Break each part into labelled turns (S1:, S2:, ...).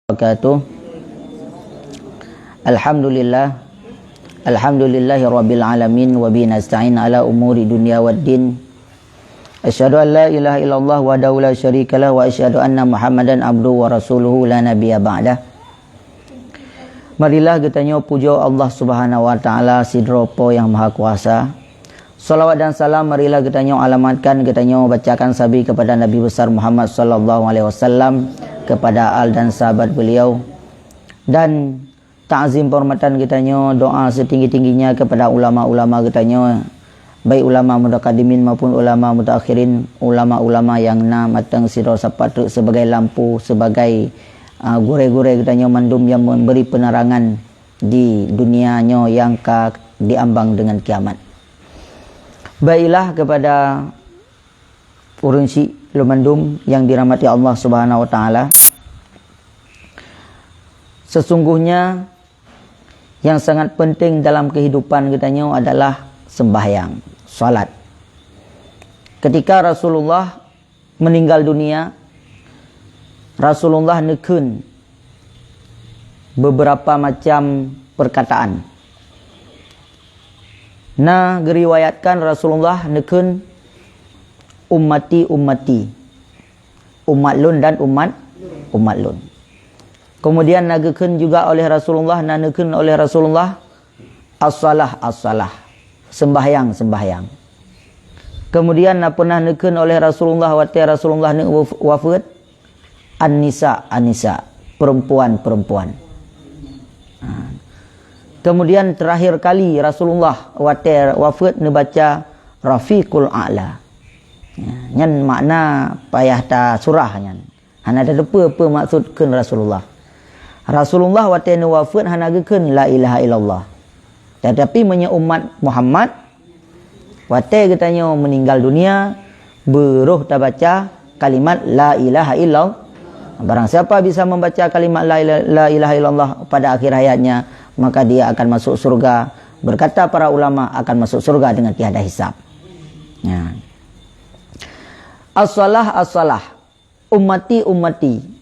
S1: wabarakatuh. Alhamdulillahi rabbil alamin wa bihi nasta'in ala umuri dunya waddin. Asyhadu an la ilaha illallah wahdahu la syarikalah wa asyhadu anna Muhammadan abduhu wa rasuluhu la nabiyya ba'dah. Marilah kita nyo puja Allah Subhanahu wa taala sidropo yang maha kuasa. Salawat dan salam marilah kita nyo alamatkan, kita nyo bacakan sabi kepada Nabi besar Muhammad sallallahu alaihi wasallam, kepada al dan sahabat beliau, dan ta'zim penghormatan kita nyo, doa setinggi-tingginya kepada ulama-ulama kita nyo, baik ulama mutaqaddimin maupun ulama mutaakhirin, ulama-ulama yang na matang sira sapatu sebagai lampu, sebagai gure-gure kita nyo mandum yang memberi penerangan di dunia nyo yang diambang dengan kiamat. Baiklah kepada urunsi lumandum yang dirahmati Allah Subhanahu wa taala. Sesungguhnya yang sangat penting dalam kehidupan kita nyo adalah sembahyang, salat. Ketika Rasulullah meninggal dunia, Rasulullah nekun beberapa macam perkataan. Nah, diriwayatkan Rasulullah nekun ummati, umat lun dan umat lun. Kemudian nagekeun juga oleh Rasulullah, nanekeun oleh Rasulullah as-salah, sembahyang. Kemudian pernah nekeun oleh Rasulullah waktu Rasulullah wafat an-nisa, perempuan. Kemudian terakhir kali Rasulullah waktu wafat baca Rafiqul A'la. Nyan makna payah ta surah nyan. Han ada apa maksudkeun Rasulullah. Rasulullah waktu wafat hanagekeun la ilaha illallah. Tetapi menye umat Muhammad waktu katanya meninggal dunia beruh ta baca kalimat la ilaha illallah. Barang siapa bisa membaca kalimat la ilaha illallah pada akhir hayatnya, maka dia akan masuk surga. Berkata para ulama, akan masuk surga dengan tiada hisab. Ya. As-salah, ummati,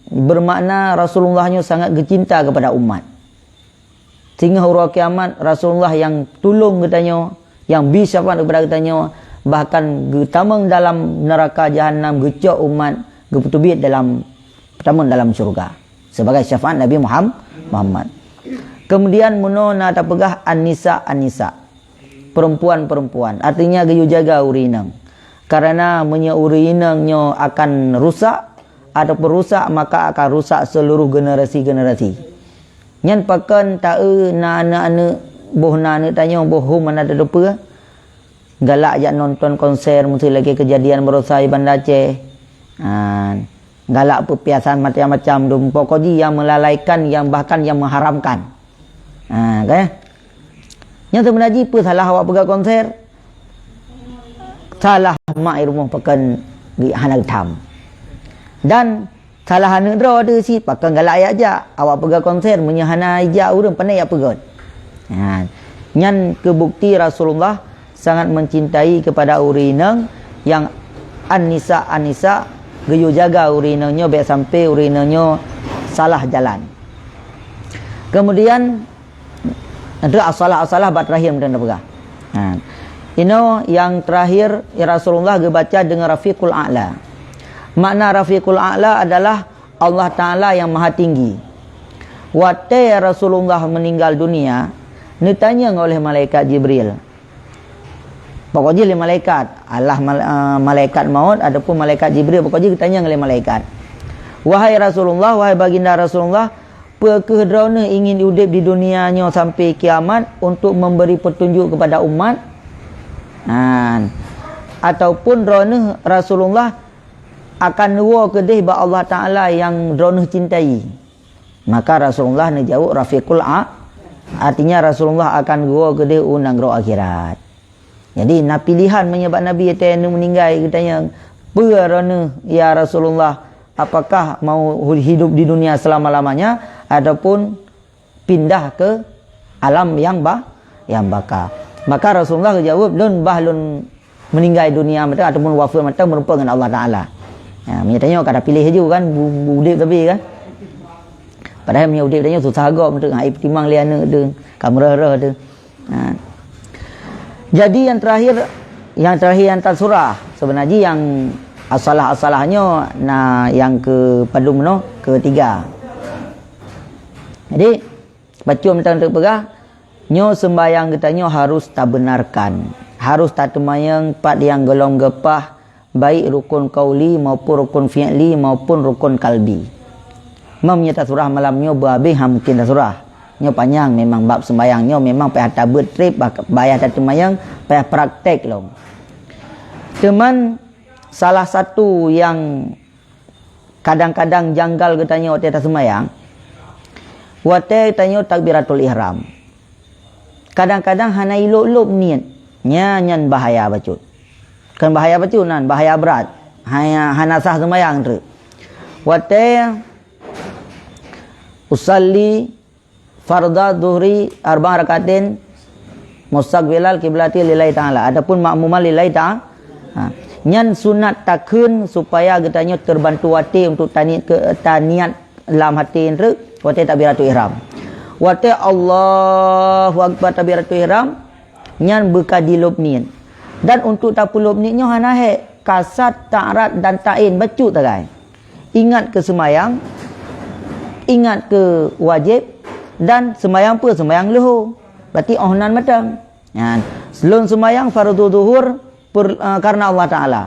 S1: bermakna Rasulullahnya sangat cinta kepada umat. Sehingga hari kiamat Rasulullah yang tolong katanya, yang bisa kepada katanya, bahkan getamang dalam neraka jahanam, gecok umat, geputubit dalam surga sebagai syafaat Nabi Muhammad. Kemudian munona ta pegah an-nisa, perempuan, artinya gayu jaga urinang. Karena urinangnya akan rusak atau perusak, maka akan rusak seluruh generasi. Nyan pakan tae na anak bohna ne tanya boh mana ada depa. Galak jak nonton konser mesti lagi kejadian merosai Banda Aceh. Galak pepiasan macam-macam dum pokoknya yang melalaikan, yang bahkan yang mengharamkan. Kan? Yang sebenarnya apa salah awak pergi konser? Salah mak rumah pakan hanak tham. Dan salah hanak draw ada si pakan galak ayat aja. Awak pergi konser menyahana aja urang pandai apa god. Nyan kebukti Rasulullah sangat mencintai kepada urinang yang an-nisa, geyo jaga urinanya biar sampai urinanya salah jalan. Kemudian ada as-salah bat terakhir dan apa? Ini yang terakhir Rasulullah baca dengan Rafiqul A'la. Makna Rafiqul A'la adalah Allah Ta'ala yang maha tinggi. Waktu Rasulullah meninggal dunia, ditanya oleh malaikat Jibril. Pokoknya oleh malaikat, Allah malaikat maut ataupun malaikat Jibril, pokoknya ditanya oleh malaikat. Wahai Rasulullah, wahai baginda Rasulullah, pekedrauna ingin hidup di dunianya sampai kiamat untuk memberi petunjuk kepada umat, ataupun drona Rasulullah akan nuwa kedih ba Allah Ta'ala yang drona cintai. Maka Rasulullah ni jawab Rafiqul artinya Rasulullah akan nuwa kedih unang roh akhirat. Jadi pilihan menyebab Nabi yang meninggal katanya, "Berana ya Rasulullah, apakah mau hidup di dunia selama-lamanya ataupun pindah ke alam yang bakal?" Maka Rasulullah jawab, "Lun meninggal dunia mata ataupun wafat mata merupakan Allah Ta'ala." Menyatanya kada pilih je kan, budik tapi kan. Padahal punya udik dia susah agak betul. Air timang liana tu, kamera tu. Jadi yang terakhir yang surah sebenarnya yang asalah-asalahnya yang ke padum no ketiga. Jadi baca tentang terpegah nyo sembayang katanya harus tak benarkan, harus tak temayang pat yang golong gepah, baik rukun qauli maupun rukun fi'li maupun rukun kalbi. Menyata surah malamnya berhabis mungkin surah nyo panjang, memang bab sembayangnya memang payah tabut trip, bayar tak temayang, payah praktek loh. Cuman salah satu yang kadang-kadang janggal katanya waktu tak sembayang, waktu tanya takbiratul ihram. Kadang-kadang hana ilok-ilok niat, nyan bahaya bacut. Kan bahaya bacut nan, bahaya berat. Hana sah sembayang tu. Waktu usalli farda dhuhri arba' rakatin mustaqbilal kiblati lillahi ta'ala. Adapun makmuman lillahi ta'ala. Nyan sunat takun supaya katanya terbantu hati untuk taniat dalam hati itu waktu takbiratul ihram. Waktu Allahu akbar takbiratul ihram nyan bekadilub niat. Dan untuk tapulub niatnya hanahe kasat ta'rat dan ta'in bacu tagai. Ingat ke semayang, ingat ke wajib dan semayang pun semayang luhur. Berarti ohnan matang. Sebelum semayang fardu zuhur karena Allah Ta'ala.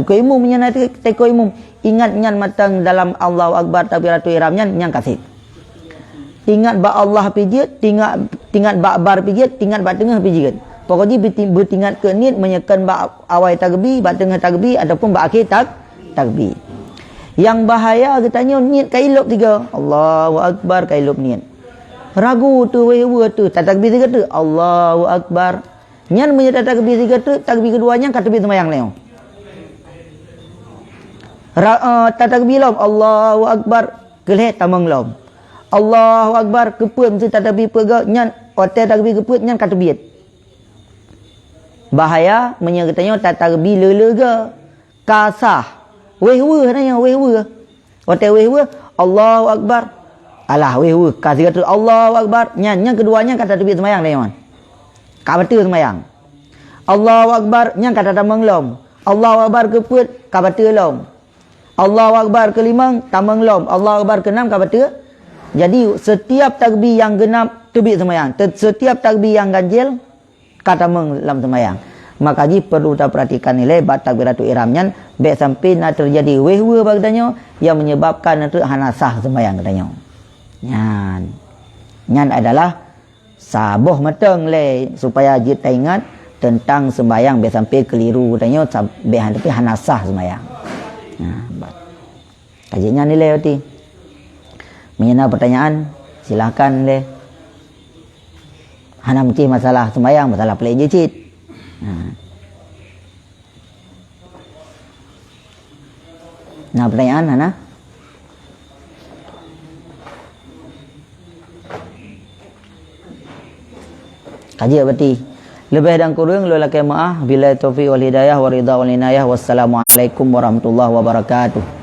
S1: Ko imum menyenati teko imum. Ingat nyan matang dalam Allahu Akbar takbiratul ihram nyan kasih. Ingat ba Allah pijit, tingat ba bar pijit, tingat ba tengah pijit. Pokoknya bertingat ke niat menyekan ba awal takbir, ba tengah takbir ataupun ba akhir takbir. Yang bahaya katanya niat kailop tiga. Allahu Akbar kailop niat. Ragu tu wewe tu takbir tiga tu Allahu Akbar. Nyan menyata takbir tiga tu, takbir keduanya takbir sembahyang leo. Takbir lom Allahu Akbar keleh tamang lom. Allahu Akbar keput mesti takbir pega nyan hotel takbir keput nyan takbir. Bahaya menyatanya takbir lelega kasah. Wewe nanya wewe. Hotel wewe Allahu Akbar. Alah wewe kasih kata Allahu Akbar nyan keduanya kata takbir sembahyang leo. Ka betul sembahyang. Allahu Akbar nyang kata tamang lom. Allahu Akbar keput ka betul lom. Allahu Akbar kelimang tamang lom. Allahu Akbar keenam ka betul. Jadi setiap takbir yang genap takbir sembahyang. Setiap takbir yang ganjil ka tamang lam sembahyang. Maka ji perlu kita perhatikan nilai bab takbiratul ihram nyan baik sampai nak terjadi wehwe bagdanya yang menyebabkan nanti hana sah sembahyang katanya. Nyan adalah saboh matang le supaya kita ingat tentang sembahyang biar sampai keliru katanya sampai hana sah sembahyang. Kajiannya nilai hati. Mengenai pertanyaan silakan le. Hana mesti masalah sembahyang, masalah pelai jicit. Nah pertanyaan Hana? Kaji berarti lebih dan kurang lelaki maaf bila taufiq wal hidayah wa ridha wal inayah. Wassalamualaikum warahmatullahi wabarakatuh.